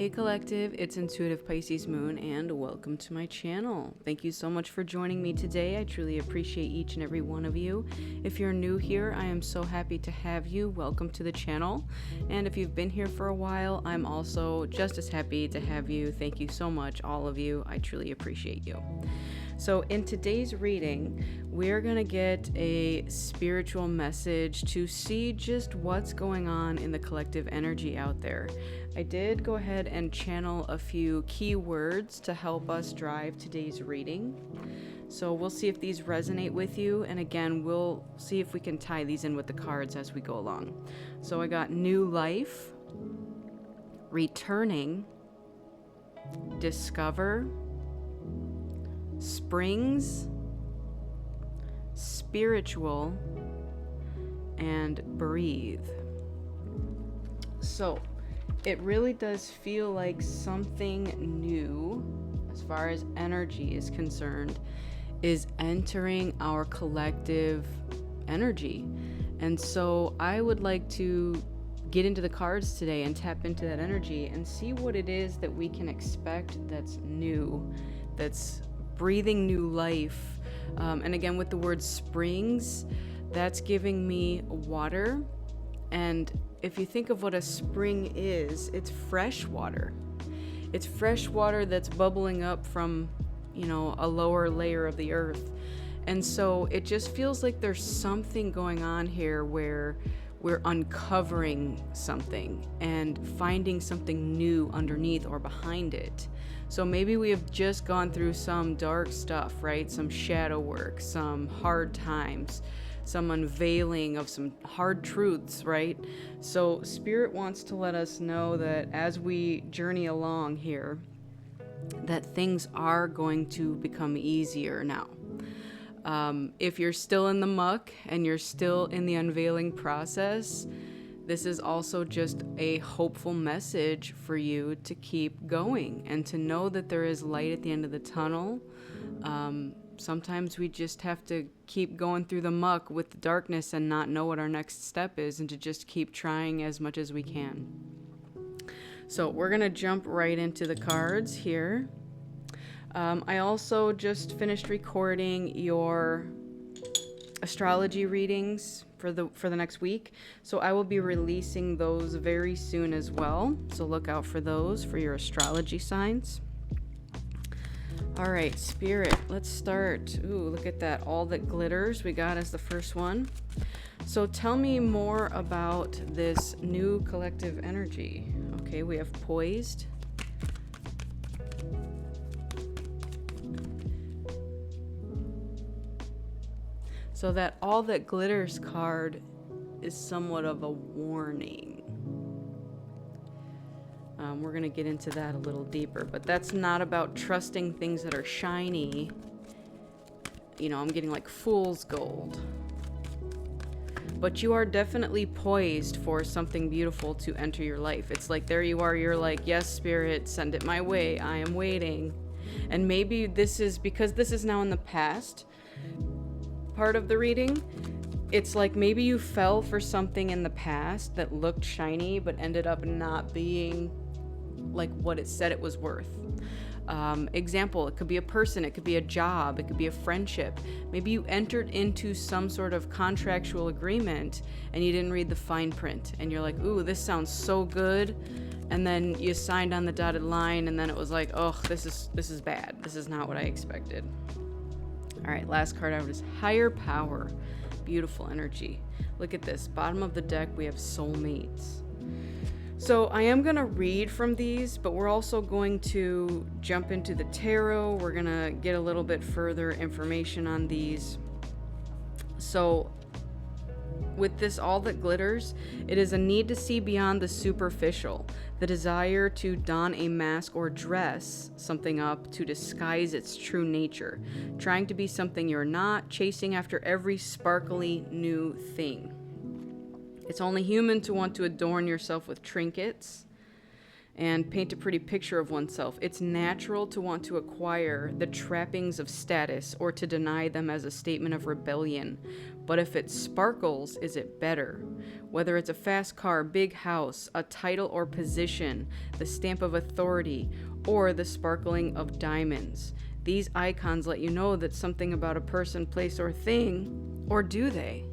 Hey Collective, it's Intuitive Pisces Moon and welcome to my channel. Thank you so much for joining me today. I truly appreciate each and every one of you. If you're new here, I am so happy to have you. Welcome to the channel. And if you've been here for a while, I'm also just as happy to have you. Thank you so much, all of you. I truly appreciate you. So in today's reading, we're going to get a spiritual message to see just what's going on in the collective energy out there. I did go ahead and channel a few keywords to help us drive today's reading. So we'll see if these resonate with you. And again, we'll see if we can tie these in with the cards as we go along. So I got new life, returning, discover, springs, spiritual, and breathe. So it really does feel like something new, as far as energy is concerned, is entering our collective energy. And so I would like to get into the cards today and tap into that energy and see what it is that we can expect that's new, that's breathing new life. And again, with the word springs, that's giving me water. And if you think of what a spring is, it's fresh water. It's fresh water that's bubbling up from, a lower layer of the earth. And so it just feels like there's something going on here where we're uncovering something and finding something new underneath or behind it. So maybe we have just gone through some dark stuff, right? Some shadow work, some hard times, some unveiling of some hard truths, right? So Spirit wants to let us know that as we journey along here, that things are going to become easier now. If you're still in the muck and you're still in the unveiling process, this is also just a hopeful message for you to keep going and to know that there is light at the end of the tunnel. Sometimes we just have to keep going through the muck with the darkness and not know what our next step is, and to just keep trying as much as we can. So we're going to jump right into the cards here. I also just finished recording your astrology readings for the next week, so I will be releasing those very soon as well. So look out for those for your astrology signs. All right, Spirit, let's start. Ooh, look at that. All that glitters we got as the first one. So tell me more about this new collective energy. Okay, we have poised. So that all that glitters card is somewhat of a warning. We're going to get into that a little deeper, but that's not about trusting things that are shiny. I'm getting like fool's gold. But you are definitely poised for something beautiful to enter your life. It's like there you are, you're like, yes, Spirit, send it my way. I am waiting. And maybe this is because this is now in the past part of the reading. It's like maybe you fell for something in the past that looked shiny but ended up not being like what it said it was worth. Example, it could be a person, it could be a job, it could be a friendship. Maybe you entered into some sort of contractual agreement and you didn't read the fine print and you're like, ooh, this sounds so good. And then you signed on the dotted line and then it was like, oh, this is bad. This is not what I expected. All right, last card out is higher power. Beautiful energy. Look at this. Bottom of the deck, we have soulmates. So I am going to read from these, but we're also going to jump into the tarot. We're going to get a little bit further information on these. So with this all that glitters, it is a need to see beyond the superficial, the desire to don a mask or dress something up to disguise its true nature, trying to be something you're not, chasing after every sparkly new thing. It's only human to want to adorn yourself with trinkets and paint a pretty picture of oneself. It's natural to want to acquire the trappings of status or to deny them as a statement of rebellion. But if it sparkles, is it better? Whether it's a fast car, big house, a title or position, the stamp of authority, or the sparkling of diamonds. These icons let you know that something about a person, place, or thing, or do they?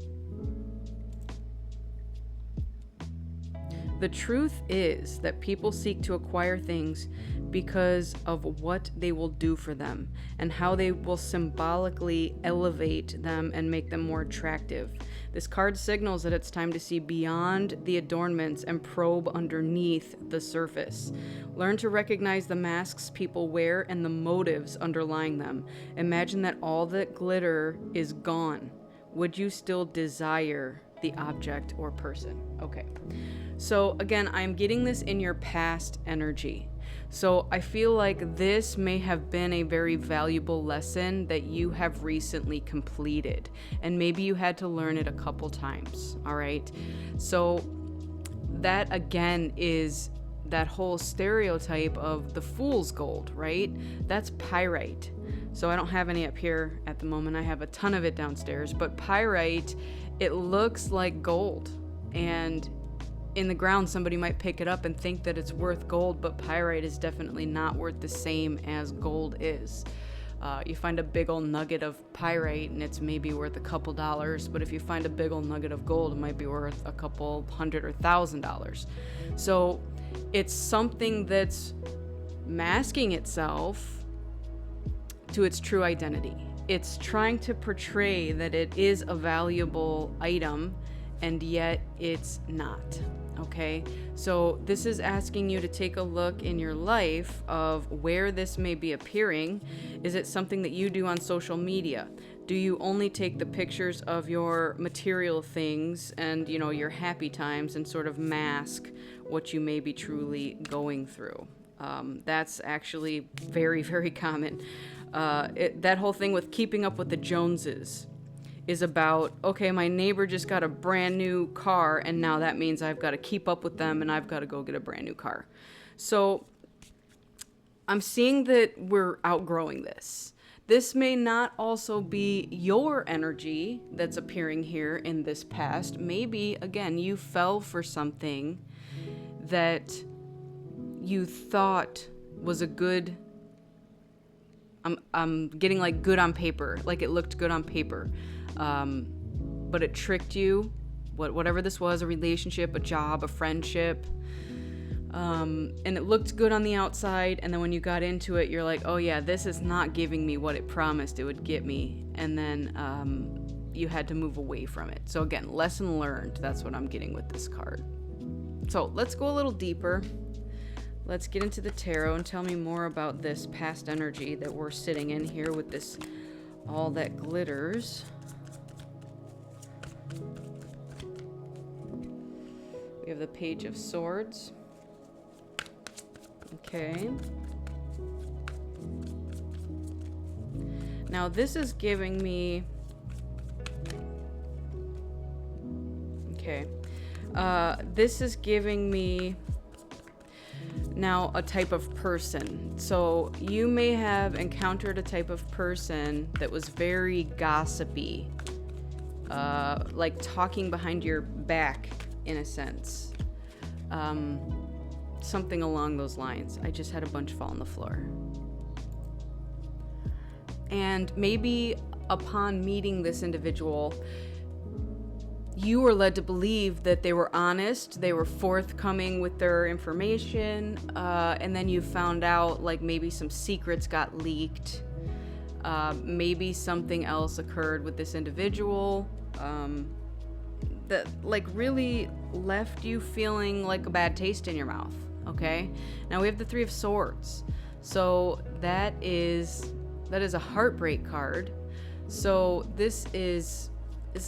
The truth is that people seek to acquire things because of what they will do for them and how they will symbolically elevate them and make them more attractive. This card signals that it's time to see beyond the adornments and probe underneath the surface. Learn to recognize the masks people wear and the motives underlying them. Imagine that all that glitter is gone. Would you still desire the object or person? Okay. So again, I'm getting this in your past energy. So I feel like this may have been a very valuable lesson that you have recently completed. And maybe you had to learn it a couple times. All right. So that again is that whole stereotype of the fool's gold, right? That's pyrite. So I don't have any up here at the moment. I have a ton of it downstairs. But pyrite, it looks like gold. And in the ground, somebody might pick it up and think that it's worth gold, but pyrite is definitely not worth the same as gold is. You find a big old nugget of pyrite and it's maybe worth a couple dollars, but if you find a big old nugget of gold, it might be worth a couple $100 or $1,000. So it's something that's masking itself to its true identity. It's trying to portray that it is a valuable item, and yet it's not. Okay, so this is asking you to take a look in your life of where this may be appearing. Is it something that you do on social media? Do you only take the pictures of your material things and, you know, your happy times and sort of mask what you may be truly going through? That's actually very, very common. That whole thing with keeping up with the Joneses is about, okay, my neighbor just got a brand new car, and now that means I've got to keep up with them and I've got to go get a brand new car. So I'm seeing that we're outgrowing this. This may not also be your energy that's appearing here in this past. Maybe, again, you fell for something that you thought was a good, I'm getting like good on paper, like it looked good on paper. But it tricked you, whatever this was, a relationship, a job, a friendship, and it looked good on the outside, and then when you got into it, you're like, oh yeah, this is not giving me what it promised it would get me, and then you had to move away from it. So again, lesson learned, that's what I'm getting with this card. So let's go a little deeper. Let's get into the tarot and tell me more about this past energy that we're sitting in here with this all that glitters. We have the Page of Swords. Okay. Now this is giving me... Okay. This is giving me now a type of person. So you may have encountered a type of person that was very gossipy, like talking behind your back in a sense. Something along those lines. I just had a bunch fall on the floor. And maybe upon meeting this individual, you were led to believe that they were honest, they were forthcoming with their information, and then you found out like maybe some secrets got leaked, maybe something else occurred with this individual that like really left you feeling like a bad taste in your mouth. Okay, now we have the Three of Swords, so that is a heartbreak card. So this is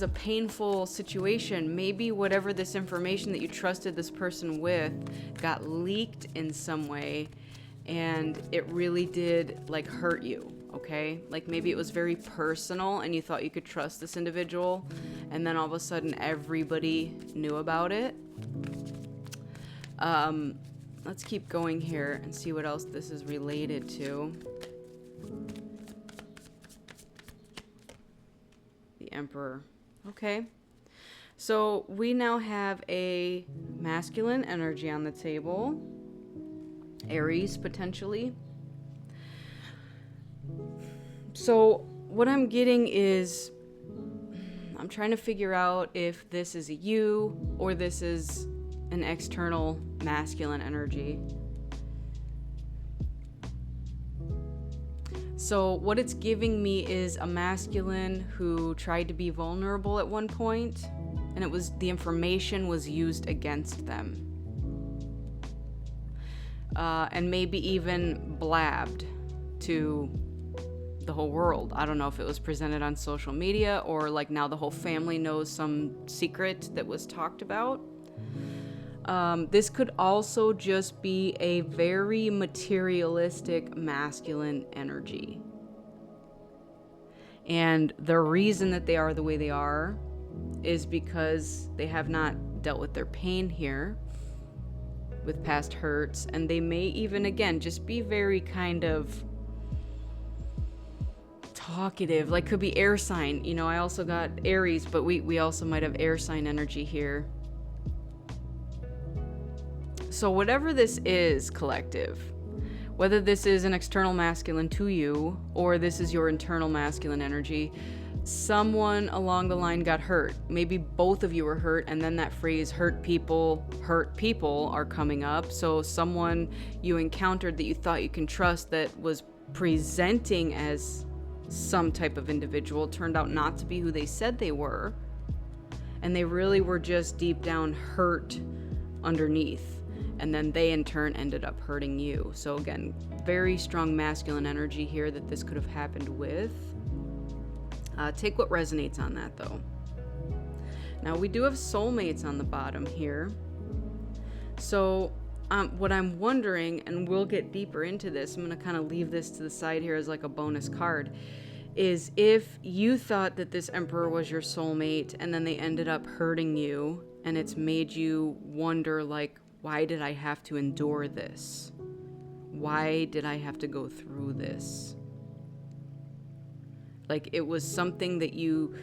a painful situation. Maybe whatever this information that you trusted this person with got leaked in some way, and it really did like hurt you. Okay, like maybe it was very personal and you thought you could trust this individual, and then all of a sudden everybody knew about it. let's keep going here and see what else this is related to. The Emperor. Okay. So we now have a masculine energy on the table. Aries, potentially. So what I'm getting is, I'm trying to figure out if this is a you or this is an external masculine energy. So what it's giving me is a masculine who tried to be vulnerable at one point, and the information was used against them. And maybe even blabbed to the whole world. I don't know if it was presented on social media or like now the whole family knows some secret that was talked about. This could also just be a very materialistic masculine energy. And the reason that they are the way they are is because they have not dealt with their pain here, with past hurts, and they may even, again, just be very kind of talkative, like could be air sign. You know, I also got Aries, but we also might have air sign energy here. So whatever this is, collective, whether this is an external masculine to you or this is your internal masculine energy, someone along the line got hurt. Maybe both of you were hurt, and then that phrase hurt people are coming up. So someone you encountered that you thought you can trust that was presenting as some type of individual turned out not to be who they said they were, and they really were just deep down hurt underneath, and then they in turn ended up hurting you. So again, very strong masculine energy here that this could have happened with. Take what resonates on that though. Now we do have soulmates on the bottom here. So what I'm wondering, and we'll get deeper into this, I'm going to kind of leave this to the side here as like a bonus card, is if you thought that this Emperor was your soulmate and then they ended up hurting you, and it's made you wonder, like, why did I have to endure this? Why did I have to go through this? Like, it was something that you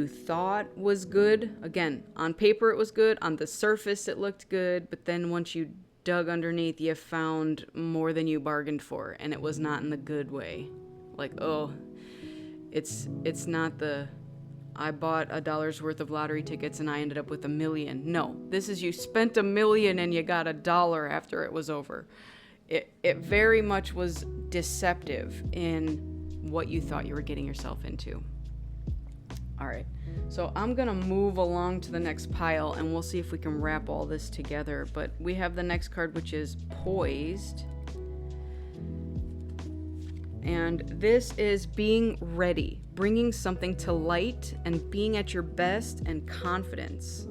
thought was good. Again, on paper it was good. On the surface it looked good. But then once you dug underneath, you found more than you bargained for. And it was not in the good way. Like, oh, it's not the, I bought $1 worth of lottery tickets and I ended up with $1 million. No, this is you spent $1 million and you got $1 after it was over. It very much was deceptive in what you thought you were getting yourself into. All right, so I'm gonna move along to the next pile and we'll see if we can wrap all this together. But we have the next card, which is Poised. And this is being ready, bringing something to light and being at your best and confidence.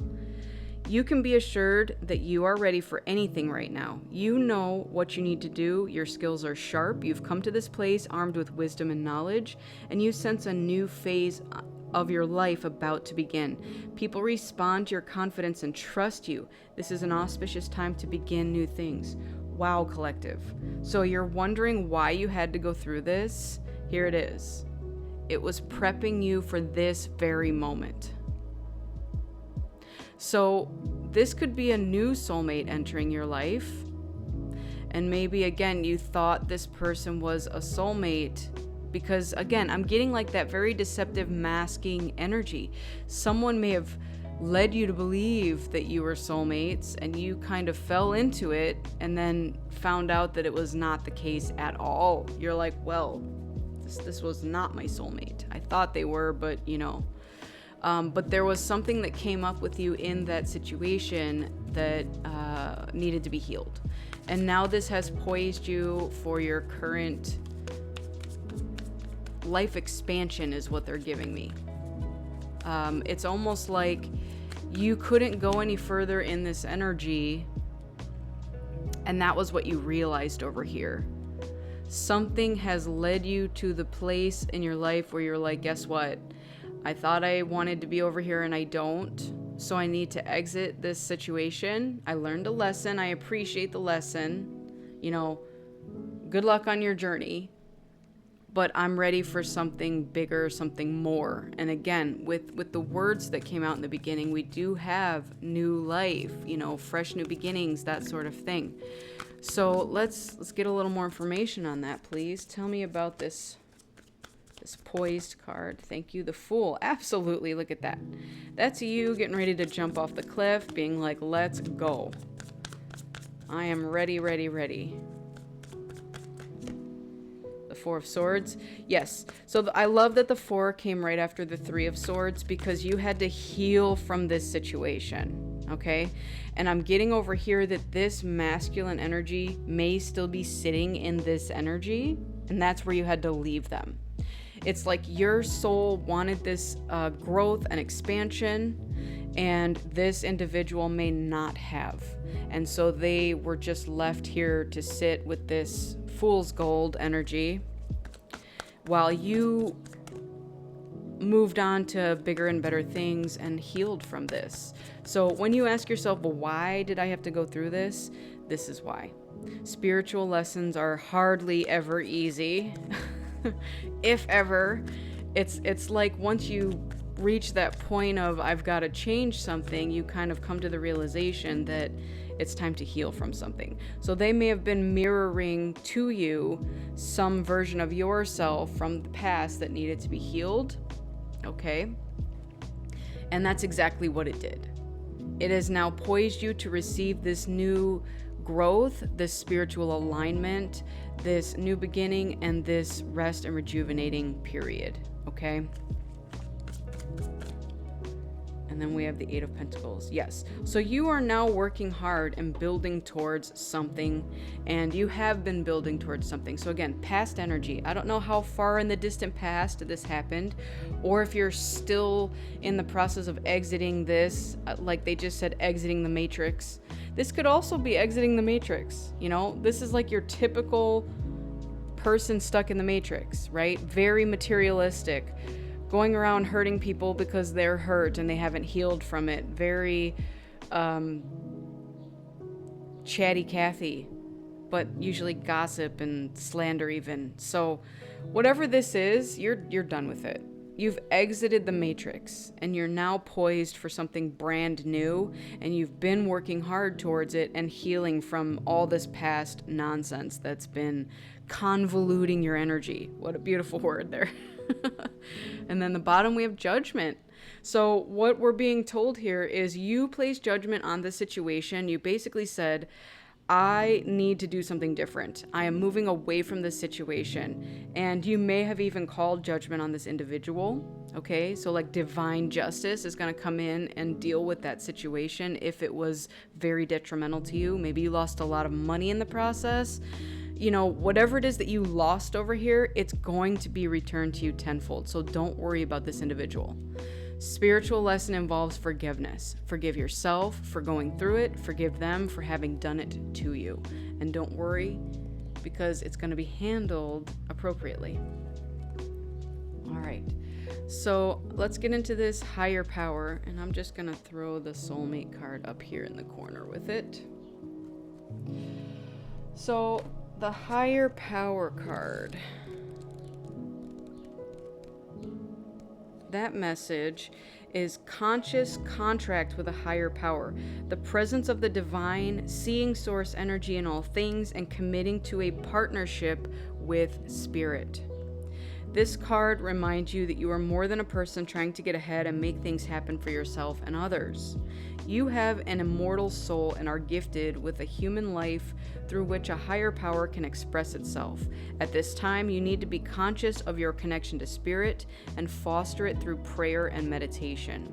You can be assured that you are ready for anything right now. You know what you need to do. Your skills are sharp. You've come to this place armed with wisdom and knowledge, and you sense a new phase of your life about to begin. People respond to your confidence and trust you. This is an auspicious time to begin new things. Wow, collective. So you're wondering why you had to go through this? Here it is. It was prepping you for this very moment. So this could be a new soulmate entering your life. And maybe, again, you thought this person was a soulmate because, again, I'm getting like that very deceptive masking energy. Someone may have led you to believe that you were soulmates and you kind of fell into it and then found out that it was not the case at all. You're like, well, this was not my soulmate. I thought they were, but you know. But there was something that came up with you in that situation that needed to be healed. And now this has poised you for your current life expansion is what they're giving me. It's almost like you couldn't go any further in this energy, and that was what you realized over here. Something has led you to the place in your life where you're like, guess what? I thought I wanted to be over here and I don't. So I need to exit this situation. I learned a lesson. I appreciate the lesson. You know, good luck on your journey. But I'm ready for something bigger, something more. And again, with the words that came out in the beginning, we do have new life, you know, fresh new beginnings, that sort of thing. So let's get a little more information on that, please. Tell me about this poised card. Thank you, the Fool. Absolutely, look at that. That's you getting ready to jump off the cliff, being like, let's go. I am ready, ready, ready. The Four of Swords. Yes. So I love that the 4 came right after the 3 of Swords, because you had to heal from this situation. Okay? And I'm getting over here that this masculine energy may still be sitting in this energy, and that's where you had to leave them. It's like your soul wanted this growth and expansion, and this individual may not have. And so they were just left here to sit with this fool's gold energy while you moved on to bigger and better things and healed from this. So when you ask yourself, well, why did I have to go through this? This is why. Spiritual lessons are hardly ever easy. If ever. It's like once you reach that point of I've got to change something, you kind of come to the realization that it's time to heal from something. So they may have been mirroring to you some version of yourself from the past that needed to be healed. Okay? And that's exactly what it did. It has now poised you to receive this new growth, this spiritual alignment, this new beginning, and this rest and rejuvenating period. Okay? And then we have the 8 of Pentacles. Yes. So you are now working hard and building towards something, and you have been building towards something. So again, past energy. I don't know how far in the distant past this happened, or if you're still in the process of exiting this, like they just said, exiting the matrix. This could also be exiting the matrix. You know, this is like your typical person stuck in the matrix, right? Very materialistic, going around hurting people because they're hurt and they haven't healed from it. Very chatty Cathy, but usually gossip and slander even. So whatever this is, you're done with it. You've exited the matrix and you're now poised for something brand new, and you've been working hard towards it and healing from all this past nonsense that's been convoluting your energy. What a beautiful word there. And then the bottom, we have Judgment. So what we're being told here is you placed judgment on the situation. You basically said, I need to do something different. I am moving away from this situation. And you may have even called judgment on this individual. Okay, so like divine justice is going to come in and deal with that situation if it was very detrimental to you. Maybe you lost a lot of money in the process. You know, whatever it is that you lost over here, it's going to be returned to you tenfold. So don't worry about this individual. Spiritual lesson involves forgiveness. Forgive yourself for going through it. Forgive them for having done it to you. And don't worry, because it's going to be handled appropriately. All right. So let's get into this higher power. And I'm just going to throw the soulmate card up here in the corner with it. So the higher power card. That message is conscious contract with a higher power, the presence of the divine, seeing source energy in all things, and committing to a partnership with spirit. This card reminds you that you are more than a person trying to get ahead and make things happen for yourself and others. You have an immortal soul and are gifted with a human life through which a higher power can express itself. At this time, you need to be conscious of your connection to spirit and foster it through prayer and meditation.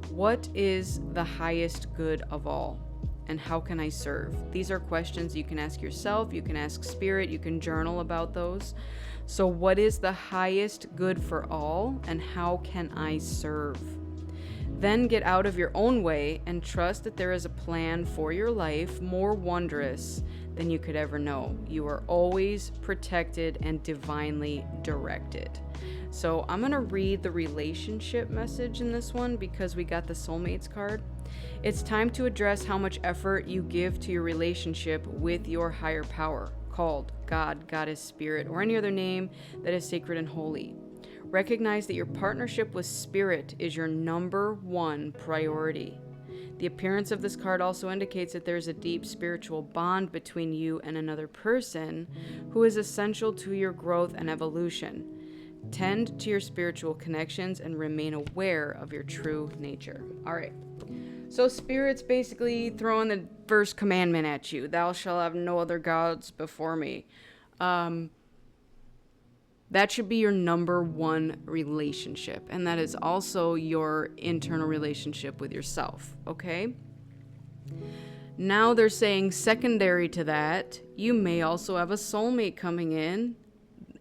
What is the highest good of all? And how can I serve? These are questions you can ask yourself, you can ask spirit, you can journal about those. So what is the highest good for all, and how can I serve? Then get out of your own way and trust that there is a plan for your life more wondrous than you could ever know. You are always protected and divinely directed. So I'm going to read the relationship message in this one because we got the soulmates card. It's time to address how much effort you give to your relationship with your higher power, called God, Goddess, Spirit, or any other name that is sacred and holy. Recognize that your partnership with Spirit is your number one priority. The appearance of this card also indicates that there's a deep spiritual bond between you and another person who is essential to your growth and evolution. Tend to your spiritual connections and remain aware of your true nature. All right. So Spirit's basically throwing the first commandment at you. Thou shalt have no other gods before me. That should be your number one relationship. And that is also your internal relationship with yourself. Okay? Now they're saying secondary to that, you may also have a soulmate coming in,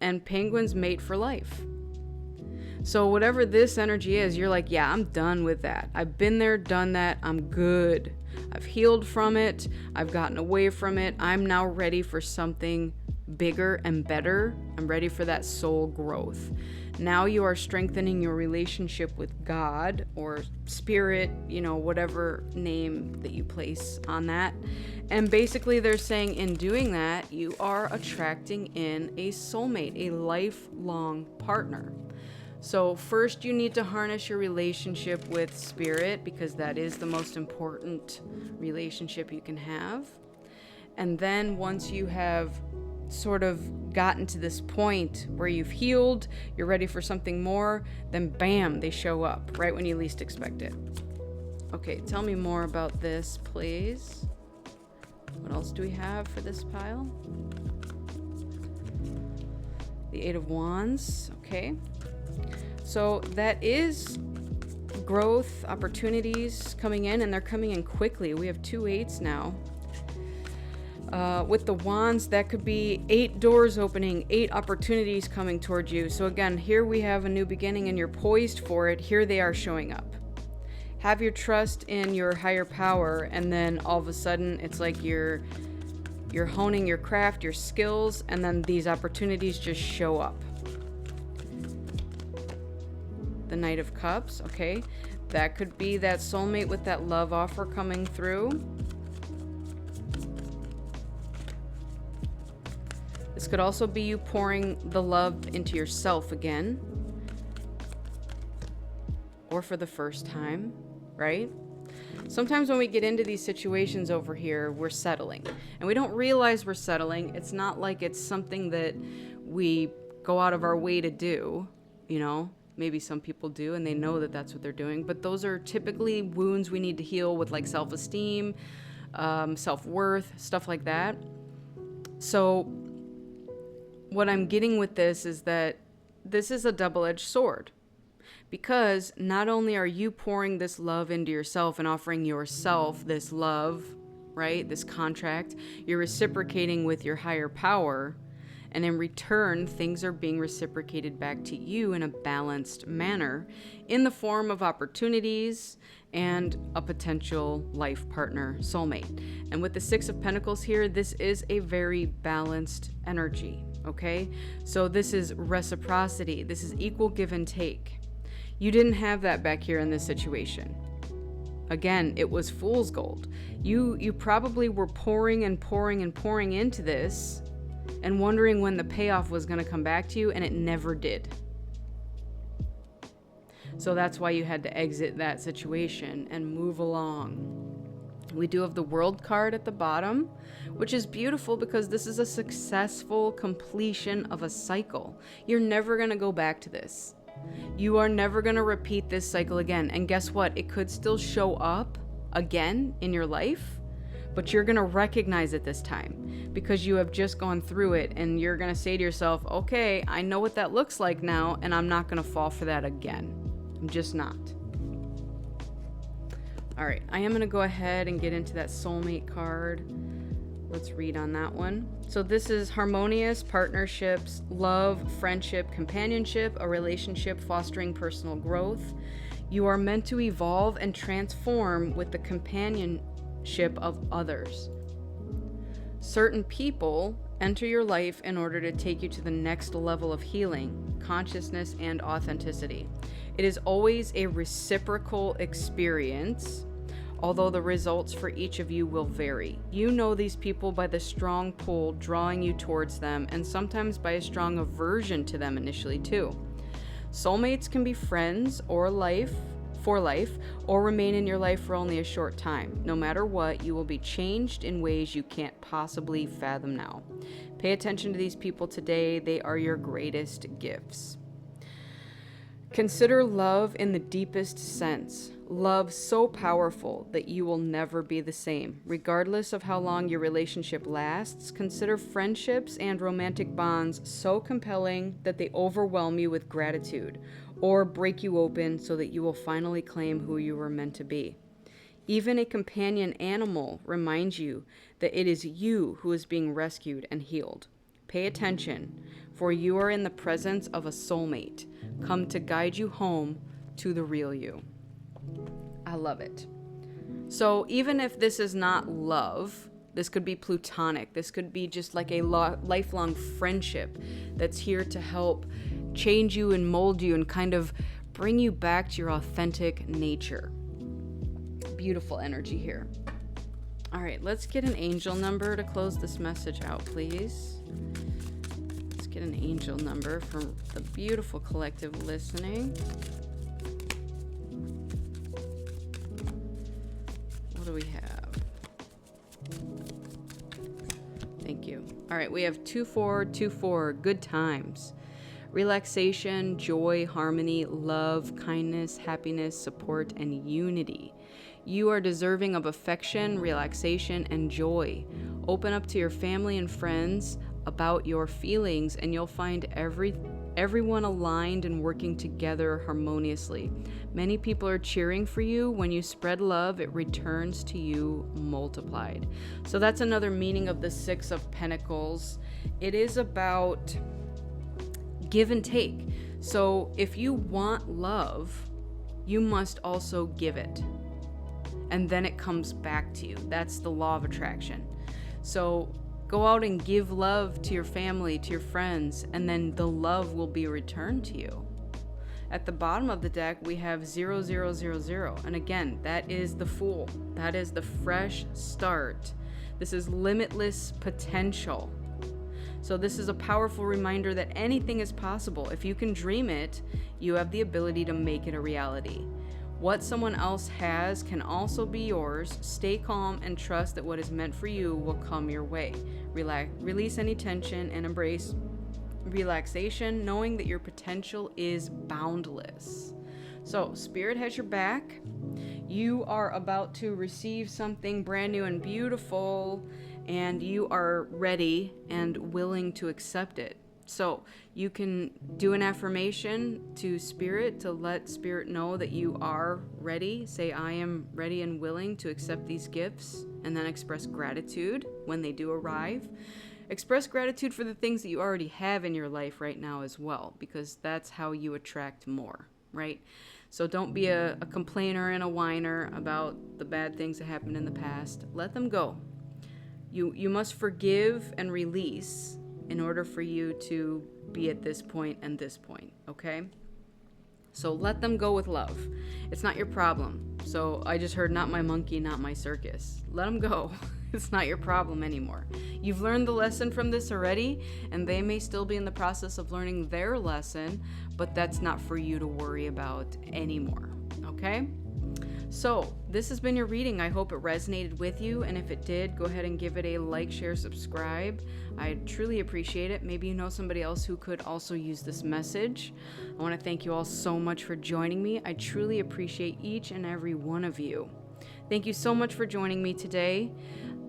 and penguins mate for life. So whatever this energy is, you're like, yeah, I'm done with that. I've been there, done that. I'm good. I've healed from it. I've gotten away from it. I'm now ready for something bigger and better. I'm ready for that soul growth. Now you are strengthening your relationship with God or Spirit, whatever name that you place on that. And basically they're saying in doing that, you are attracting in a soulmate, a lifelong partner. So first you need to harness your relationship with Spirit because that is the most important relationship you can have. And then once you have sort of gotten to this point where you've healed, you're ready for something more, then bam, they show up right when you least expect it. Okay, tell me more about this, please. What else do we have for this pile? The Eight of Wands, okay. So that is growth, opportunities coming in, and they're coming in quickly. We have 2 8s now. With the wands, that could be 8 doors opening, 8 opportunities coming towards you. So again, here we have a new beginning and you're poised for it. Here they are showing up. Have your trust in your higher power, and then all of a sudden it's like you're honing your craft, your skills, and then these opportunities just show up. The Knight of Cups, okay. That could be that soulmate with that love offer coming through. This could also be you pouring the love into yourself again. Or for the first time, right? Sometimes when we get into these situations over here, we're settling. And we don't realize we're settling. It's not like it's something that we go out of our way to do, Maybe some people do and they know that that's what they're doing. But those are typically wounds we need to heal with, like self-esteem, self-worth, stuff like that. So what I'm getting with this is that this is a double-edged sword, because not only are you pouring this love into yourself and offering yourself this love, right, this contract, you're reciprocating with your higher power, and in return, things are being reciprocated back to you in a balanced manner in the form of opportunities and a potential life partner, soulmate. And with the Six of Pentacles here, this is a very balanced energy, okay? So this is reciprocity. This is equal give and take. You didn't have that back here in this situation. Again, it was fool's gold. You probably were pouring and pouring and pouring into this and wondering when the payoff was going to come back to you, and it never did. So that's why you had to exit that situation and move along. We do have the World card at the bottom, which is beautiful because this is a successful completion of a cycle. You're never going to go back to this. You are never going to repeat this cycle again. And guess what? It could still show up again in your life, but you're going to recognize it this time because you have just gone through it, and you're going to say to yourself, okay, I know what that looks like now, and I'm not going to fall for that again. I'm just not. All right, I am going to go ahead and get into that soulmate card. Let's read on that one. So this is harmonious partnerships, love, friendship, companionship, a relationship fostering personal growth. You are meant to evolve and transform with the companionship of others. Certain people enter your life in order to take you to the next level of healing, consciousness, and authenticity. It is always a reciprocal experience, although the results for each of you will vary. You know these people by the strong pull drawing you towards them, and sometimes by a strong aversion to them initially too. Soulmates can be friends or for life, or remain in your life for only a short time. No matter what, you will be changed in ways you can't possibly fathom now. Pay attention to these people today. They are your greatest gifts. Consider love in the deepest sense. Love so powerful that you will never be the same. Regardless of how long your relationship lasts, consider friendships and romantic bonds so compelling that they overwhelm you with gratitude, or break you open so that you will finally claim who you were meant to be. Even a companion animal reminds you that it is you who is being rescued and healed. Pay attention, for you are in the presence of a soulmate, come to guide you home to the real you. I love it. So even if this is not love, this could be platonic. This could be just like a lifelong friendship that's here to help change you and mold you and kind of bring you back to your authentic nature. Beautiful energy here. All right, let's get an angel number to close this message out, please. Let's get an angel number from the beautiful collective listening. What do we have? Thank you. All right, we have 2424, good times. Relaxation, joy, harmony, love, kindness, happiness, support, and unity. You are deserving of affection, relaxation, and joy. Open up to your family and friends about your feelings, and you'll find everyone aligned and working together harmoniously. Many people are cheering for you. When you spread love, it returns to you multiplied. So that's another meaning of the Six of Pentacles. It is about give and take. So if you want love, you must also give it. And then it comes back to you. That's the law of attraction. So go out and give love to your family, to your friends, and then the love will be returned to you. At the bottom of the deck, we have 0000. And again, that is the Fool. That is the fresh start. This is limitless potential. So this is a powerful reminder that anything is possible. If you can dream it, you have the ability to make it a reality. What someone else has can also be yours. Stay calm and trust that what is meant for you will come your way. Release any tension and embrace relaxation, knowing that your potential is boundless. So, Spirit has your back. You are about to receive something brand new and beautiful, and you are ready and willing to accept it. So you can do an affirmation to Spirit to let Spirit know that you are ready. Say, I am ready and willing to accept these gifts, and then express gratitude when they do arrive. Express gratitude for the things that you already have in your life right now as well, because that's how you attract more, right? So don't be a complainer and a whiner about the bad things that happened in the past. Let them go. You must forgive and release in order for you to be at this point and this point, okay? So let them go with love. It's not your problem. So I just heard, not my monkey, not my circus. Let them go. It's not your problem anymore. You've learned the lesson from this already, and they may still be in the process of learning their lesson, but that's not for you to worry about anymore, okay? So this has been your reading. I hope it resonated with you, and if it did, go ahead and give it a like, share, subscribe. I truly appreciate it. Maybe you know somebody else who could also use this message. I want to thank you all so much for joining me. I truly appreciate each and every one of you. Thank you so much for joining me today.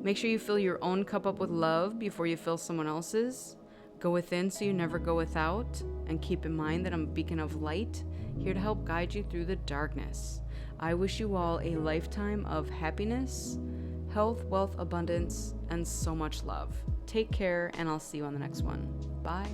Make sure you fill your own cup up with love before you fill someone else's. Go within so you never go without, and keep in mind that I'm a beacon of light, here to help guide you through the darkness. I wish you all a lifetime of happiness, health, wealth, abundance, and so much love. Take care, and I'll see you on the next one. Bye.